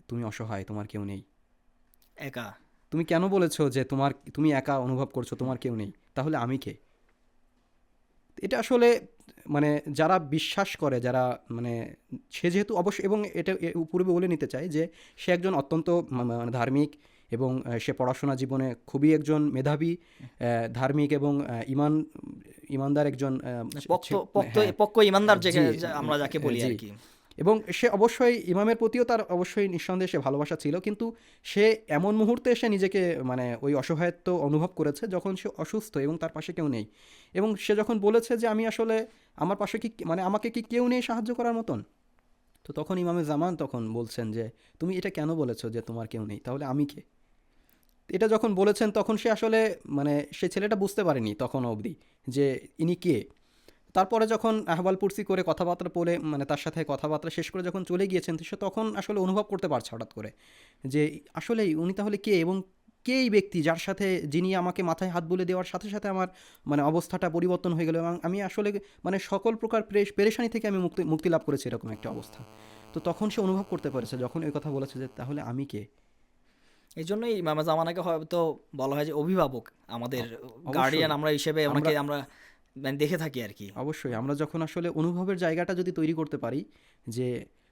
তুমি অসহায়, তোমার কেউ নেই? একা। তুমি কেন বলেছো যে তুমি একা অনুভব করছো, তোমার কেউ নেই? তাহলে আমি কে? এটা আসলে মানে যারা বিশ্বাস করে, যারা মানে সে যেহেতু অবশ্যই, এবং এটা পূর্বে বলে নিতে চাই যে সে একজন অত্যন্ত মানে ধার্মিক, এবং সে পড়াশোনা জীবনে খুবই একজন মেধাবী, ধার্মিক এবং ইমানদার একজন পক্ত পক্ত হ্যাঁ, পক্ক ইমানদার যে জি, আমরা যাকে বলি জি। আর কি। এবং সে অবশ্যই ইমামের প্রতিও তার অবশ্যই নিঃসন্দেহে সে ভালোবাসা ছিল, কিন্তু সে এমন মুহূর্তে এসে নিজেকে মানে ওই অসহায়ত্ব অনুভব করেছে যখন সে অসুস্থ এবং তার পাশে কেউ নেই। এবং সে যখন বলেছে যে আমি আসলে, আমার পাশে কি মানে আমাকে কি কেউ নেই সাহায্য করার মতন? তো তখন ইমামে জামান তখন বলছেন যে তুমি এটা কেন বলেছো যে তোমার কেউ নেই, তাহলে আমি কে? এটা যখন বলেছেন তখন সে আসলে মানে সে ছেলেটা বুঝতে পারেনি তখন অবধি যে ইনি কে। তারপরে যখন আহবাল পুরসি করে কথাবার্তা বলে মানে তার সাথে কথাবার্তা শেষ করে যখন চলে গিয়েছেন, সে তখন আসলে অনুভব করতে পারছে হঠাৎ করে যে আসলেই উনি তাহলে কে, এবং কে এই ব্যক্তি যার সাথে, যিনি আমাকে মাথায় হাত বুলে দেওয়ার সাথে সাথে আমার মানে অবস্থাটা পরিবর্তন হয়ে গেল, এবং আমি আসলে মানে সকল প্রকার পেরেশানি থেকে আমি মুক্তি লাভ করেছি, এরকম একটা অবস্থা। তো তখন সে অনুভব করতে পেরেছে যখন এই কথা বলেছে যে তাহলে আমি কে। এই জন্যই ইমামে জামানাকে হয়তো বলা হয় যে অভিভাবক, আমাদের অবশ্যই গার্ডিয়ান আমরা হিসেবে আমরা ওনাকে আমরা মানে দেখে থাকি আর কি। অবশ্যই আমরা যখন আসলে অনুভবের জায়গাটা যদি তৈরি করতে পারি যে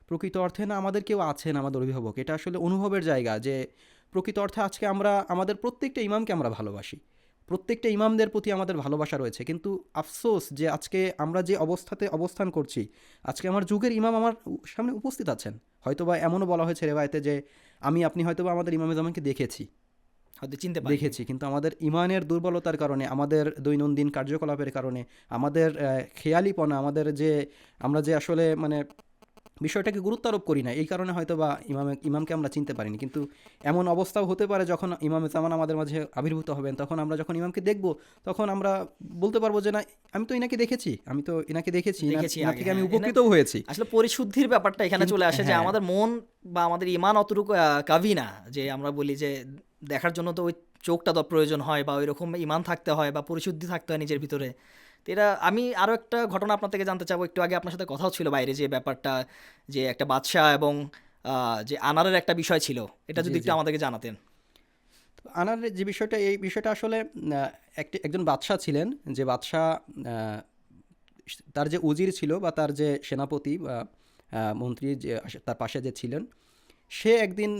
প্রকৃত অর্থে না আমাদের কেউ আছেন আমাদের অভিভাবক, এটা আসলে অনুভবের জায়গা যে প্রকৃত অর্থে আজকে আমরা আমাদের প্রত্যেকটা ইমামকে আমরা ভালোবাসি, প্রত্যেকটা ইমামদের প্রতি আমাদের ভালোবাসা রয়েছে, কিন্তু আফসোস যে আজকে আমরা যে অবস্থাতে অবস্থান করছি, আজকে আমার যুগের ইমাম আমার সামনে উপস্থিত আছেন, হয়তোবা এমনও বলা হয়েছে রেওয়ায়েতে যে আপনি হয়তোবা আমাদের ইমামে জামানকে দেখেছি, হয়তো চিনতে পারি। দেখেছি, কিন্তু আমাদের ইমানের দুর্বলতার কারণে, আমাদের দৈনন্দিন কার্যকলাপের কারণে, আমাদের খেয়ালিপনা, আমাদের যে আমরা যে আসলে মানে বিষয়টাকে গুরুত্ব আরোপ করি না, এই কারণে হয়তো বা ইমামকে আমরা চিনতে পারিনি। কিন্তু এমন অবস্থাও হতে পারে যখন ইমামে জামান আমাদের মাঝে আবির্ভূত হবেন, তখন আমরা যখন ইমামকে দেখব তখন আমরা বলতে পারবো যে না, আমি তো ইনাকে দেখেছি, দেখেছি ইনার আগে, থেকে আমি হ্যাঁ। উপকৃতও হয়েছি। আসলে পরিশুদ্ধির ব্যাপারটা এখানে চলে আসে যে হ্যাঁ, আমাদের মন বা আমাদের ইমান অতটুকু কাভি না, যে আমরা বলি যে দেখার জন্য তো ওই চোখটা তো প্রয়োজন হয়, বা ওই রকম ইমান থাকতে হয়, বা পরিশুদ্ধি থাকতে হয় নিজের ভিতরে। তো এটা আমি আরও একটা ঘটনা আপনার থেকে জানতে চাবো। একটু আগে আপনার সাথে কথাও ছিল বাইরে, যে ব্যাপারটা যে একটা বাদশা এবং যে আনারের একটা বিষয় ছিল, এটা জি, যদি একটু জি। আমাদেরকে জানাতেন। আনার যে বিষয়টা, এই বিষয়টা আসলে একজন বাদশাহ ছিলেন, যে বাদশাহ তার যে উজির ছিল বা তার যে সেনাপতি বা মন্ত্রী যে তার পাশে যে ছিলেন, সে একদিন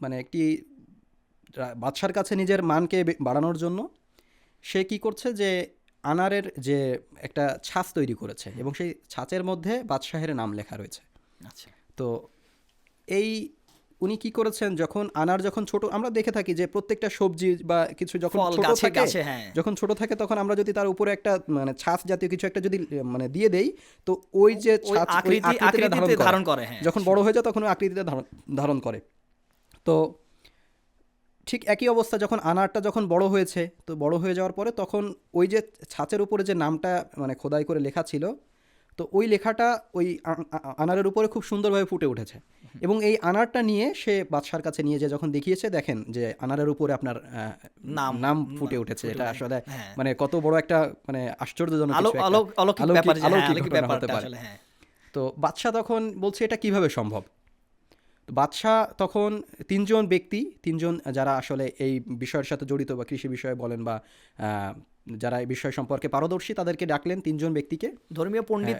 মানে একটি বাদশার কাছে নিজের মানকে বাড়ানোর জন্য সে কি করছে যে আনারের যে একটা ছাঁচ তৈরি করেছে, এবং সেই ছাঁচের মধ্যে বাদশাহের নাম লেখা রয়েছে। আচ্ছা। তো এই উনি কি করেছেন, যখন ছোট আমরা দেখে থাকি যে প্রত্যেকটা সবজি বা কিছু যখন ফল ছোট গাছে থাকে, গাছে, হ্যাঁ। যখন ছোট থাকে তখন আমরা যদি তার উপরে একটা মানে ছাঁচ জাতীয় কিছু একটা যদি মানে দিয়ে দেই, তো ওই যে ওই ছাঁচ ওই আকৃতিটা আকৃতিতে ধারণ ধারণ করে, করে, হ্যাঁ। যখন বড় হয়ে যায় তখন ওই আকৃতিটা ধারণ করে। তো ঠিক একই অবস্থা যখন আনারটা যখন বড় হয়েছে, তো বড় হয়ে যাওয়ার পরে তখন ওই যে ছাঁচের উপরে যে নামটা মানে খোদাই করে লেখা ছিল, তো ওই লেখাটা ওই আনারের উপরে খুব সুন্দরভাবে ফুটে উঠেছে। এবং এই আনারটা নিয়ে সে বাদশার কাছে নিয়ে যে যখন দেখিয়েছে, দেখেন যে আনারের উপরে আপনার নাম নাম ফুটে উঠেছে, এটা আসলে হ্যাঁ। মানে কত বড় একটা মানে আশ্চর্যজনক কিছু একটা, অলৌকিক ব্যাপার, যে হ্যাঁ, অলৌকিক অলৌকিক ঘটনা হতে ব্যাপারটা পারে। আসলে, হ্যাঁ। তো বাদশাহ তখন বলছে এটা কিভাবে সম্ভব। তো বাদশাহ তখন তিনজন যারা আসলে এই বিষয়ের সাথে জড়িত বা কৃষি বিষয়ে বলেন বা যারা এই বিষয় সম্পর্কে পারদর্শী, তাদেরকে ডাকলেন, তিনজন ব্যক্তিকে। ধর্মীয় পণ্ডিত,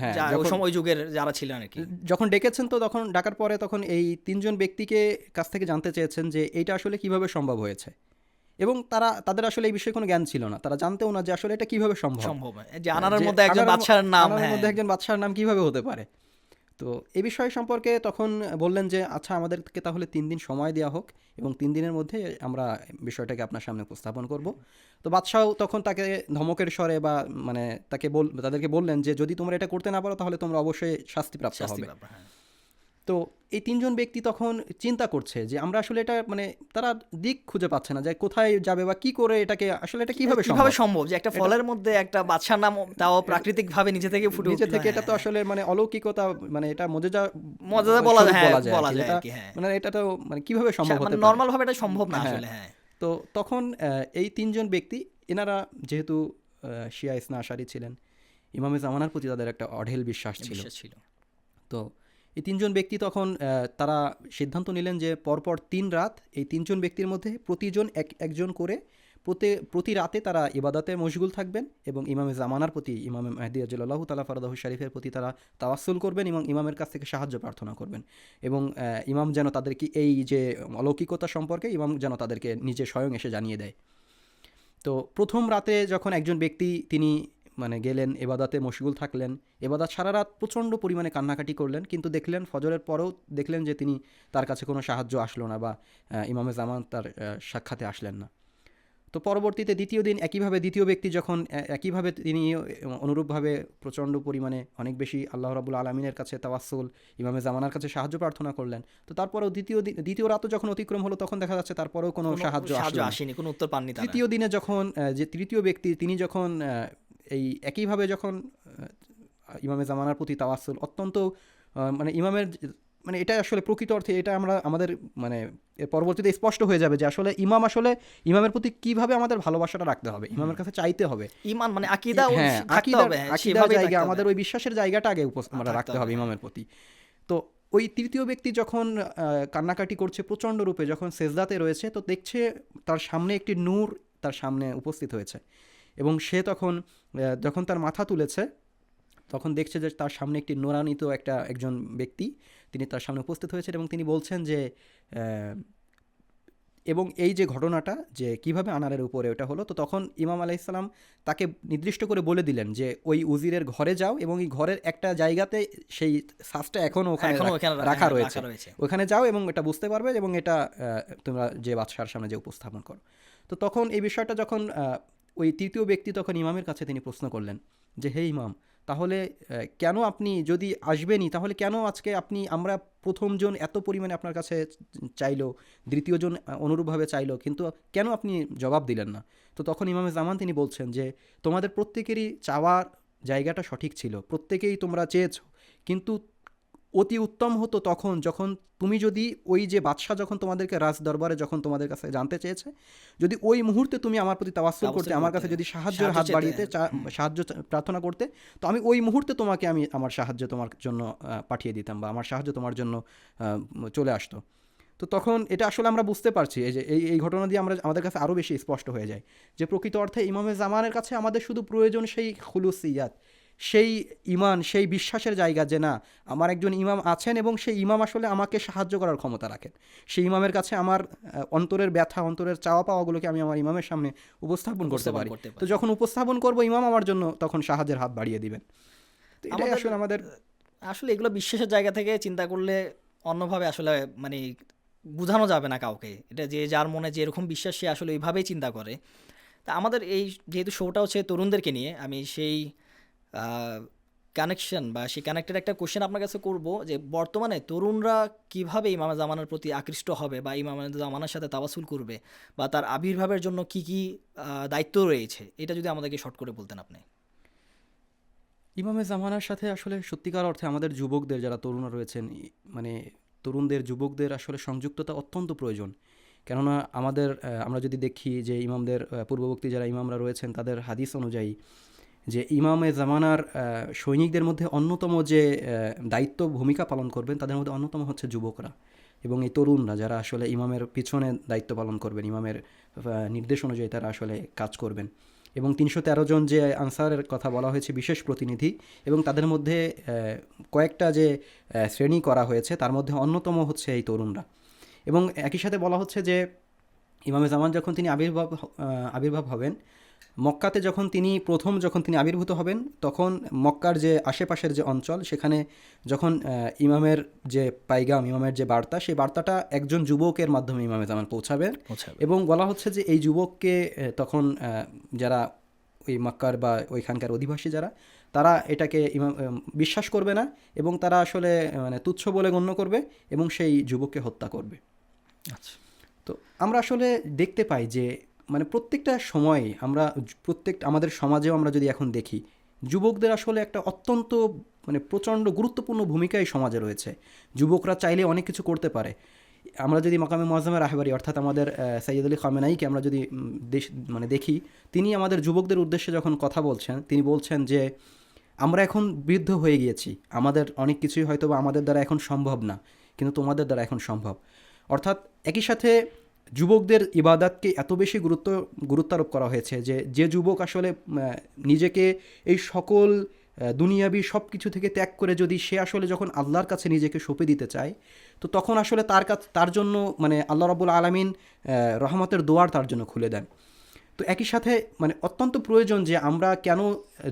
হ্যাঁ, ওই সময় যুগের যারা ছিলেন আর কি। যখন ডেকেছেন, তো তখন ডাকার পরে তখন এই তিনজন ব্যক্তিকে কাছ থেকে জানতে চেয়েছেন যে এইটা আসলে কিভাবে সম্ভব হয়েছে, এবং তাদের আসলে এই বিষয়ে কোনো জ্ঞান ছিল না, তারা জানতেও না যে আসলে এটা কিভাবে সম্ভব, যে আনারের যে মধ্যে একজন বাদশার নাম, আনারের হ্যাঁ। মধ্যে একজন বাদশার নাম কিভাবে হতে পারে। তো এই বিষয় সম্পর্কে তখন বললেন যে আচ্ছা, আমাদেরকে তাহলে 3 দিন সময় দেওয়া হোক, এবং 3 দিনের মধ্যে আমরা বিষয়টাকে আপনার সামনে উপস্থাপন করব। তো বাদশাহ তখন তাকে ধমকের স্বরে বা মানে তাদেরকে বললেন যে যদি তোমরা এটা করতে না পারো তাহলে তোমরা অবশ্যই শাস্তিপ্রাপ্ত হবে। হ্যাঁ। তো এই তিনজন ব্যক্তি তখন চিন্তা করছে যে আমরা আসলে এটা মানে তারা দিক খুঁজে পাচ্ছে না যে কোথায় যাবে বা কি করে এটাকে আসলে এটা কিভাবে সম্ভব যে একটা ফলের মধ্যে একটা বাদশার নাম, তাও প্রাকৃতিক ভাবে নিজে থেকে ফুটে নিজে উঠলো, থেকে, এটা হ্যাঁ, তো আসলে মানে অলৌকিকতা, মানে এটা মজেজা বলা স্বরূপ যায়, বলা যায় বলা আর কি। যায় এটা আর কি, হ্যাঁ। মানে এটা তো মানে কিভাবে সম্ভব হতে মানে পারে, নরমাল ভাবে এটা সম্ভব না হ্যাঁ। আসলে, হ্যাঁ। তো তখন এই তিনজন ব্যক্তি, এনারা যেহেতু শিয়া ইসনা আশারি ছিলেন, ইমামে জামানার প্রতি তাদের একটা অঢেল বিশ্বাস ছিল। ছিল। তো এই তিনজন ব্যক্তি তখন তারা সিদ্ধান্ত নিলেন যে পরপর 3 রাত এই তিনজন ব্যক্তির মধ্যে প্রতিজন একজন করে প্রতি রাতে তারা ইবাদতে মশগুল থাকবেন এবং ইমামে জামানার প্রতি ইমামে মেহদি আজলাল্লাহু তাআলা ফারদাহু শরীফের প্রতি তারা তাওয়াসুল করবেন এবং ইমামের কাছ থেকে সাহায্য প্রার্থনা করবেন এবং ইমাম যেন তাদেরকে এই যে অলৌকিকতা সম্পর্কে ইমাম যেন তাদেরকে নিজে স্বয়ং এসে জানিয়ে দেয়। তো প্রথম রাতে যখন একজন ব্যক্তি তিনি মানে গেলেন এবাদাতে মশগুল থাকলেন, এবাদাত সারা রাত প্রচণ্ড পরিমাণে কান্নাকাটি করলেন, কিন্তু দেখলেন ফজরের পরেও দেখলেন যে তার কাছে কোনো সাহায্য আসলো না বা ইমামে জামান তার সাক্ষাতে আসলেন না। তো পরবর্তীতে দ্বিতীয় দিন একইভাবে দ্বিতীয় ব্যক্তি যখন একইভাবে তিনি অনুরূপভাবে প্রচণ্ড পরিমাণে অনেক বেশি আল্লাহ রাব্বুল আলামিনের কাছে তাওয়াসসুল ইমামে জামানার কাছে সাহায্য প্রার্থনা করলেন। তো তারপরেও দ্বিতীয় রাতও যখন অতিক্রম হলো তখন দেখা যাচ্ছে তারপরেও কোনো সাহায্য আসেনি, কোনো উত্তর পাননি তারা। তৃতীয় দিনে যখন যে তৃতীয় ব্যক্তি তিনি যখন এই একইভাবে যখন ইমামে জামানার প্রতি তাওয়াসসুল অত্যন্ত মানে ইমামের মানে এটা আসলে প্রকৃত অর্থে এটা আমরা আমাদের মানে এর পরবর্তীতে স্পষ্ট হয়ে যাবে যে আসলে ইমামের প্রতি কিভাবে আমাদের ভালোবাসাটা রাখতে হবে, ইমামের কাছে চাইতে হবে। ঈমান মানে আকীদা, আকীদার জায়গা, আমাদের ওই বিশ্বাসের জায়গাটা আগে আমরা রাখতে হবে ইমামের প্রতি। তো ওই তৃতীয় ব্যক্তি যখন কান্নাকাটি করছে প্রচণ্ড রূপে, যখন সেজদাতে রয়েছে, তো দেখছে তার সামনে একটি নূর তার সামনে উপস্থিত হয়েছে এবং সে তখন যখন তার মাথা তুলেছে তখন দেখছে যে তার সামনে একটি নোরানিত একজন ব্যক্তি তিনি তার সামনে উপস্থিত হয়েছেন এবং তিনি বলছেন যে এবং এই যে ঘটনাটা যে কিভাবে আনারের উপরে ওটা হলো, তো তখন ইমাম আলাইহিসসালাম তাকে নির্দিষ্ট করে বলে দিলেন যে ওই উজিরের ঘরে যাও এবং এই ঘরের একটা জায়গাতে সেই শ্বাসটা এখনও ওখানে রাখা রয়েছে, ওখানে যাও এবং এটা বুঝতে পারবে এবং এটা তোমরা যে বাদশার সামনে যে উপস্থাপন করো। তো তখন এই বিষয়টা যখন ওই তৃতীয় ব্যক্তি তখন ইমামের কাছে তিনি প্রশ্ন করলেন যে হে ইমাম, তাহলে কেন আপনি যদি আসবেনই তাহলে কেন আজকে আমরা প্রথমজন এত পরিমাণে আপনার কাছে চাইলো, দ্বিতীয়জন অনুরূপভাবে চাইলো, কিন্তু কেন আপনি জবাব দিলেন না? তো তখন ইমামে জামান তিনি বলছেন যে তোমাদের প্রত্যেকেরই চাওয়ার জায়গাটা সঠিক ছিল, প্রত্যেকেই তোমরা চেয়েছো, কিন্তু অতি উত্তম হতো তখন যখন তুমি যদি ওই যে বাদশাহ যখন তোমাদেরকে রাজ দরবারে যখন তোমাদের কাছে জানতে চেয়েছে, যদি ওই মুহূর্তে তুমি আমার প্রতি তাওয়াসসুল করতে, আমার কাছে যদি সাহায্যের হাত বাড়িয়ে সাহায্য প্রার্থনা করতে, তো আমি ওই মুহূর্তে তোমাকে আমার সাহায্য তোমার জন্য পাঠিয়ে দিতাম বা আমার সাহায্য তোমার জন্য চলে আসতো। তো তখন এটা আসলে আমরা বুঝতে পারছি এই যে এই ঘটনা দিয়ে আমাদের কাছে আরও বেশি স্পষ্ট হয়ে যায় যে প্রকৃত অর্থে ইমামে জামানের কাছে আমাদের শুধু প্রয়োজন সেই খুলুসিয়াত, সেই ঈমান, সেই বিশ্বাসের জায়গা যে না, আমার একজন ইমাম আছেন এবং সেই ইমাম আসলে আমাকে সাহায্য করার ক্ষমতা রাখেন। সেই ইমামের কাছে আমার অন্তরের ব্যথা, অন্তরের চাওয়া পাওয়াগুলোকে আমি আমার ইমামের সামনে উপস্থাপন করতে পারি। তো যখন উপস্থাপন করব ইমাম আমার জন্য তখন সাহায্যের হাত বাড়িয়ে দিবেন। তো এটাই আসলে আসলে এগুলো বিশ্বাসের জায়গা থেকে চিন্তা করলে অন্যভাবে আসলে মানে বোঝানো যাবে না কাউকে, এটা যে যার মনে যে এরকম বিশ্বাস সে আসলে এইভাবেই চিন্তা করে। তা আমাদের এই যেহেতু শোটা হচ্ছে তরুণদেরকে নিয়ে, আমি সেই কানেকশন বা সেই কানেক্টেড একটা কোশ্চেন আপনার কাছে করব যে বর্তমানে তরুণরা কিভাবে ইমামে জামানার প্রতি আকৃষ্ট হবে বা ইমামে জামানার সাথে তাওয়াসুল করবে বা তার আবির্ভাবের জন্য কি কি দায়িত্ব রয়েছে, এটা যদি আমাদেরকে শর্ট করে বলতেন আপনি। ইমামে জামানার সাথে আসলে সত্যিকার অর্থে আমাদের যুবকদের যারা তরুণরা রয়েছেন, মানে তরুণদের যুবকদের আসলে সংযুক্ততা অত্যন্ত প্রয়োজন। কেননা আমরা যদি দেখি যে ইমামদের পূর্ববর্তী যারা ইমামরা রয়েছেন তাদের হাদিস অনুযায়ী যে ইমামে জামানার সৈনিকদের মধ্যে অন্যতম যে দায়িত্ব ভূমিকা পালন করবেন তাদের মধ্যে অন্যতম হচ্ছে যুবকরা এবং এই তরুণরা যারা আসলে ইমামের পিছনে দায়িত্ব পালন করবেন, ইমামের নির্দেশ অনুযায়ী তারা আসলে কাজ করবেন। এবং 313 জন যে আনসারের কথা বলা হয়েছে বিশেষ প্রতিনিধি, এবং তাদের মধ্যে কয়েকটা যে শ্রেণী করা হয়েছে তার মধ্যে অন্যতম হচ্ছে এই তরুণরা। এবং একই সাথে বলা হচ্ছে যে ইমামে জামান যখন তিনি আবির্ভাব হবেন মক্কাতে, যখন তিনি আবির্ভূত হবেন তখন মক্কার যে আশেপাশের যে অঞ্চল সেখানে যখন ইমামের যে পাইগাম, ইমামের যে বার্তা, সেই বার্তাটা একজন যুবকের মাধ্যমে ইমামে জামান পৌঁছাবে। এবং বলা হচ্ছে যে এই যুবককে তখন যারা ওই মক্কার বা ওইখানকার অধিবাসী যারা, তারা এটাকে বিশ্বাস করবে না এবং তারা আসলে মানে তুচ্ছ বলে গণ্য করবে এবং সেই যুবককে হত্যা করবে। আচ্ছা, তো আমরা আসলে দেখতে পাই যে মানে প্রত্যেকটা সময় আমাদের সমাজেও আমরা যদি এখন দেখি, যুবকদের আসলে একটা অত্যন্ত মানে প্রচণ্ড গুরুত্বপূর্ণ ভূমিকা এই সমাজে রয়েছে। যুবকরা চাইলে অনেক কিছু করতে পারে। আমরা যদি মাকামে মুআজ্জামে রাহবারি অর্থাৎ আমাদের সাইয়্যিদ আলী খামেনাইকে আমরা যদি দেখি, তিনি আমাদের যুবকদের উদ্দেশ্যে যখন কথা বলছেন তিনি বলছেন যে আমরা এখন বৃদ্ধ হয়ে গিয়েছি, আমাদের অনেক কিছুই হয়তো বা আমাদের দ্বারা এখন সম্ভব না, কিন্তু তোমাদের দ্বারা এখন সম্ভব। অর্থাৎ একই সাথে যুবকদের ইবাদতকে এত বেশি গুরুত্বারোপ করা হয়েছে যে যে যুবক আসলে নিজেকে এই সকল দুনিয়াবি সব কিছু থেকে ত্যাগ করে যদি সে আসলে যখন আল্লাহর কাছে নিজেকে সঁপে দিতে চায়, তো তখন আসলে তার জন্য মানে আল্লাহ রাব্বুল আলামিন রহমতের দুয়ার তার জন্য খুলে দেন। তো একই সাথে মানে অত্যন্ত প্রয়োজন যে আমরা কেন,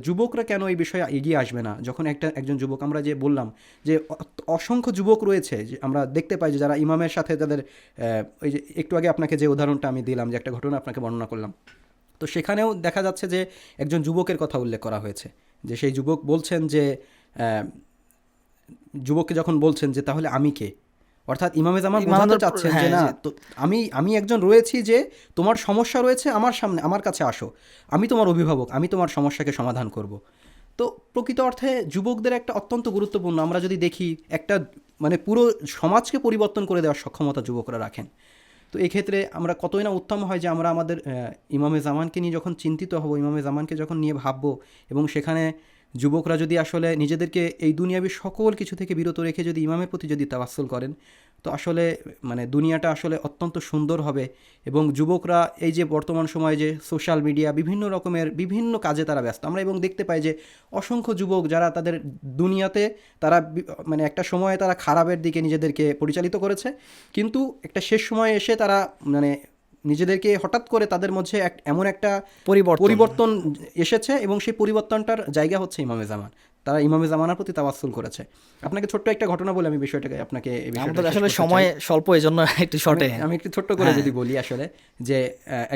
যুবকরা কেন এই বিষয়ে এগিয়ে আসবে না। যখন একজন যুবক, আমরা যে বললাম যে অসংখ্য যুবক রয়েছে, যে আমরা দেখতে পাই যে যারা ইমামের সাথে তাদের ওই যে একটু আগে আপনাকে যে উদাহরণটা আমি দিলাম, যে একটা ঘটনা আপনাকে বর্ণনা করলাম, তো সেখানেও দেখা যাচ্ছে যে একজন যুবকের কথা উল্লেখ করা হয়েছে, যে সেই যুবক বলছেন যে যুবককে যখন বলছেন যে তাহলে আমি কে, অর্থাৎ ইমামে জামান বোঝাতে চাচ্ছেন যে না, তো আমি একজন রয়েছি, যে তোমার সমস্যা রয়েছে আমার সামনে, আমার কাছে আসো, আমি তোমার অভিভাবক, আমি তোমার সমস্যাকে সমাধান করব। তো প্রকৃত অর্থে যুবকদের একটা অত্যন্ত গুরুত্বপূর্ণ, আমরা যদি দেখি একটা মানে পুরো সমাজকে পরিবর্তন করে দেওয়ার সক্ষমতা যুবকরা রাখেন। তো এক্ষেত্রে আমরা কতই না উত্তম হয় যে আমরা আমাদের ইমামে জামানকে নিয়ে যখন চিন্তিত হব, ইমামে জামানকে যখন নিয়ে ভাববো, এবং সেখানে যুবকরা যদি আসলে নিজেদেরকে এই দুনিয়াবি সকল কিছু থেকে বিরত রেখে যদি ইমামের প্রতি যদি তাওয়াক্কুল করেন, তো আসলে মানে দুনিয়াটা আসলে অত্যন্ত সুন্দর হবে। এবং যুবকরা এই যে বর্তমান সময়ে যে সোশ্যাল মিডিয়া বিভিন্ন রকমের বিভিন্ন কাজে তারা ব্যস্ত, আমরা এবং দেখতে পাই যে অসংখ্য যুবক যারা তাদের দুনিয়াতে তারা মানে একটা সময়ে তারা খারাপের দিকে নিজেদেরকে পরিচালিত করেছে, কিন্তু একটা শেষ সময়ে এসে তারা মানে নিজেদেরকে হঠাৎ করে তাদের মধ্যে এমন একটা পরিবর্তন এসেছে, এবং সেই পরিবর্তনটার জায়গা হচ্ছে ইমামে জামান। তারা ইমামে জামানার প্রতি তাওয়াক্কুল করেছে। আপনাকে ছোট্ট একটা ঘটনা বলে আমি বিষয়টাকে আপনাকে আসলে সময় স্বল্প, এই জন্য একটু শর্টে আমি একটু ছোট্ট করে যদি বলি, আসলে যে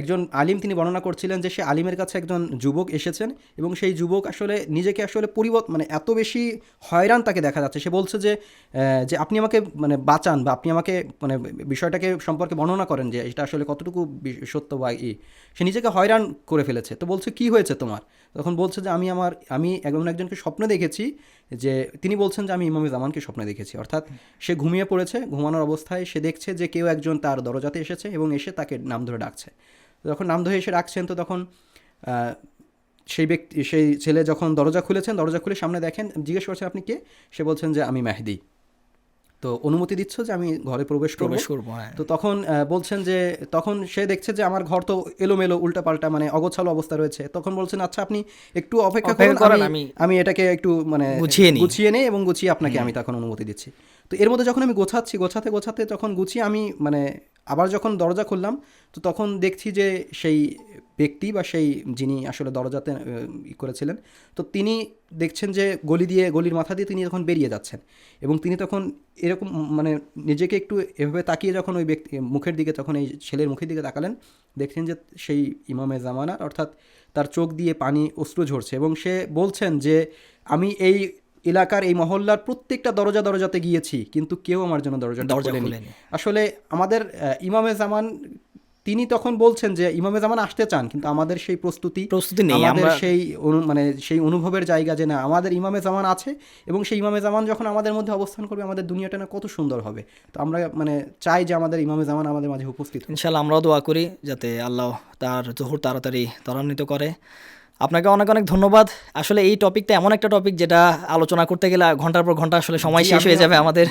একজন আলিম তিনি বর্ণনা করছিলেন যে সে আলিমের কাছে একজন যুবক এসেছেন, এবং সেই যুবক আসলে নিজেকে আসলে মানে এত বেশি হয়রান তাকে দেখা যাচ্ছে। সে বলছে যে যে আপনি আমাকে মানে বাঁচান, বা আপনি আমাকে মানে বিষয়টাকে সম্পর্কে বর্ণনা করেন যে এটা আসলে কতটুকু সত্য বা সে নিজেকে হয়রান করে ফেলেছে। তো বলছে কি হয়েছে তোমার, তখন বলছে যে আমি একজনকে স্বপ্নে দেখেছি, যে তিনি বলছেন যে আমি ইমামে জামানকে স্বপ্নে দেখেছি। অর্থাৎ সে ঘুমিয়ে পড়েছে, ঘুমানোর অবস্থায় সে দেখছে যে কেউ একজন তার দরজাতে এসেছে এবং এসে তাকে নাম ধরে ডাকছে। যখন নাম ধরে এসে ডাকছেন, তো তখন সেই ছেলে যখন দরজা খুলেছেন, দরজা খুলে সামনে দেখেন, জিজ্ঞেস করছেন আপনি কে, সে বলছেন যে আমি মেহেদি। তো অনুমতি দিচ্ছ যে আমি ঘরে প্রবেশ করবো। তো তখন বলছেন যে তখন সে দেখছে যে আমার ঘর তো এলোমেলো উল্টাপাল্টা মানে অগোছালো অবস্থা রয়েছে। তখন বলছেন আচ্ছা আপনি একটু অপেক্ষা করেন, আমি এটাকে একটু মানে গুছিয়ে নেই, এবং গুছিয়ে আপনাকে আমি তখন অনুমতি দিচ্ছি। তো এর মধ্যে যখন আমি গোছাতে যখন গুছিয়ে আমি মানে আবার যখন দরজা খুললাম, তো তখন দেখছি যে সেই ব্যক্তি বা সেই যিনি আসলে দরজাতে করেছিলেন, তো তিনি দেখছেন যে গলির মাথা দিয়ে তিনি যখন বেরিয়ে যাচ্ছেন, এবং তিনি তখন এরকম মানে নিজেকে একটু এভাবে তাকিয়ে যখন ওই ব্যক্তি মুখের দিকে, তখন এই ছেলের মুখের দিকে তাকালেন, দেখছেন যে সেই ইমামে জামানার, অর্থাৎ তার চোখ দিয়ে পানি অশ্রু ঝরছে, এবং সে বলছেন যে আমি এই এলাকার এই মহল্লার প্রত্যেকটা দরজাতে গিয়েছি, কিন্তু কেউ আমার জন্য দরজাটা খোলেনি। আসলে আমাদের ইমামে জামান তিনি তখন বলছেন যে ইমামে জামান আসতে চান, কিন্তু আমাদের সেই প্রস্তুতি নেই, আমাদের সেই মানে সেই অনুভবের জায়গা যে না আমাদের ইমামে জামান আছে, এবং সেই ইমামে জামান যখন আমাদের মধ্যে অবস্থান করবে, আমাদের দুনিয়াটা না কত সুন্দর হবে। তো আমরা মানে চাই যে আমাদের ইমামে জামান আমাদের মাঝে উপস্থিত। ইনশাআল্লাহ আমরাও দোয়া করি যাতে আল্লাহ তার জোহর তাড়াতাড়ি ত্বরান্বিত করে। আপনাকে অনেক অনেক ধন্যবাদ। আসলে এই টপিকটা এমন একটা টপিক যেটা আলোচনা করতে গেলে ঘন্টার পর ঘন্টা আসলে সময় শেষ হয়ে যাবে আমাদের।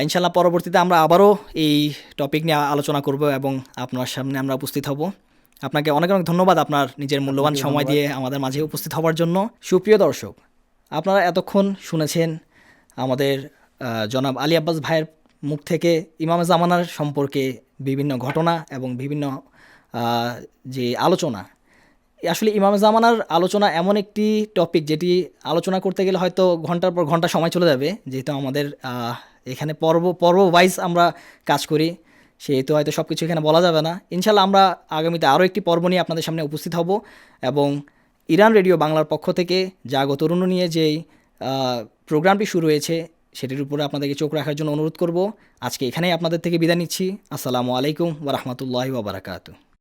ইনশাআল্লাহ পরবর্তীতে আমরা আবারও এই টপিক নিয়ে আলোচনা করব এবং আপনার সামনে আমরা উপস্থিত হব। আপনাকে অনেক অনেক ধন্যবাদ আপনার নিজের মূল্যবান সময় দিয়ে আমাদের মাঝে উপস্থিত হওয়ার জন্য। সুপ্রিয় দর্শক, আপনারা এতক্ষণ শুনেছেন আমাদের জনাব আলী আব্বাস ভাইয়ের মুখ থেকে ইমামে জামানার সম্পর্কে বিভিন্ন ঘটনা এবং বিভিন্ন যে আলোচনা। আসলে ইমামে জামানার আলোচনা এমন একটি টপিক যেটি আলোচনা করতে গেলে হয়তো ঘন্টার পর ঘন্টা সময় চলে যাবে, যেহেতু আমাদের এখানে পর্ব ওয়াইজ আমরা কাজ করি, সেহেতু হয়তো সব কিছু এখানে বলা যাবে না। ইনশাল্লাহ আমরা আগামীতে আরও একটি পর্ব নিয়ে আপনাদের সামনে উপস্থিত হব, এবং ইরান রেডিও বাংলার পক্ষ থেকে জাগো তরুণ নিয়ে যেই প্রোগ্রামটি শুরু হয়েছে সেটির উপরে আপনাদেরকে চোখ রাখার জন্য অনুরোধ করব। আজকে এখানেই আপনাদের থেকে বিদায় নিচ্ছি। আসসালামু আলাইকুম ওয়া রাহমাতুল্লাহি ওয়া বারাকাতুহু।